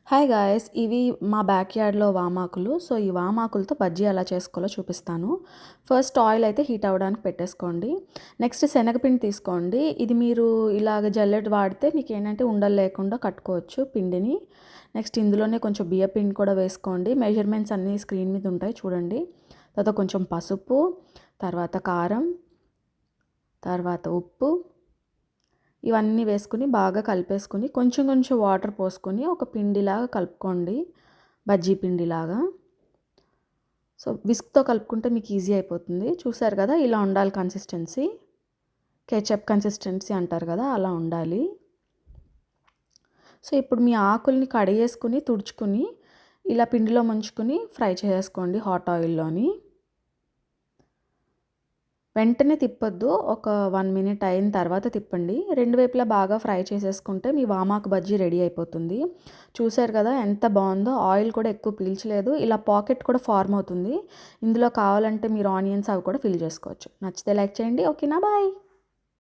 Hi guys! ఇవి మా బ్యాక్‌యార్డ్‌లో వామాకులు. So, ఈ వామాకులతో బజ్జీ ఎలా చేసుకోవాలో చూపిస్తాను. ఫస్ట్ ఆయిల్ అయితే హీట్ అవ్వడానికి పెట్టేసుకోండి. నెక్స్ట్ శనగపిండి తీసుకోండి. ఇది మీరు ఇలాగ జల్లెడ వాడితే మీకేంటంటే ఉండలు లేకుండా కట్టుకోవచ్చు పిండిని. నెక్స్ట్ ఇందులోనే కొంచెం బియ్యపిండి కూడా వేసుకోండి. మెజర్‌మెంట్స్ అన్నీ స్క్రీన్ మీద ఉంటాయి చూడండి. తర్వాత కొంచెం పసుపు, తర్వాత కారం, తర్వాత ఉప్పు ఇవన్నీ వేసుకుని బాగా కలిపేసుకుని కొంచెం కొంచెం వాటర్ పోసుకొని ఒక పిండిలాగా కలుపుకోండి, బజ్జీ పిండిలాగా. సో విస్క్తో కలుపుకుంటే మీకు ఈజీ అయిపోతుంది. చూసారు కదా, ఇలా ఉండాలి కన్సిస్టెన్సీ. కేచప్ కన్సిస్టెన్సీ అంటారు కదా, అలా ఉండాలి. సో ఇప్పుడు మీ ఆకుల్ని కడిగేసుకుని తుడుచుకుని ఇలా పిండిలో ముంచుకుని ఫ్రై చేసుకోండి హాట్ ఆయిల్లోని. వెంటనే తిప్పొద్దు, ఒక 1 మినిట్ అయిన తర్వాత తిప్పండి. రెండు వైపులా బాగా ఫ్రై చేసేసుకుంటే మీ వామాకు బజ్జీ రెడీ అయిపోతుంది. చూసారు కదా ఎంత బాగుందో, ఆయిల్ కూడా ఎక్కువ పీల్చలేదు. ఇలా పాకెట్ కూడా ఫార్మ్ అవుతుంది. ఇందులో కావాలంటే మీరు ఆనియన్స్ అవి కూడా ఫిల్ చేసుకోవచ్చు. నచ్చితే లైక్ చేయండి. ఓకేనా, బాయ్.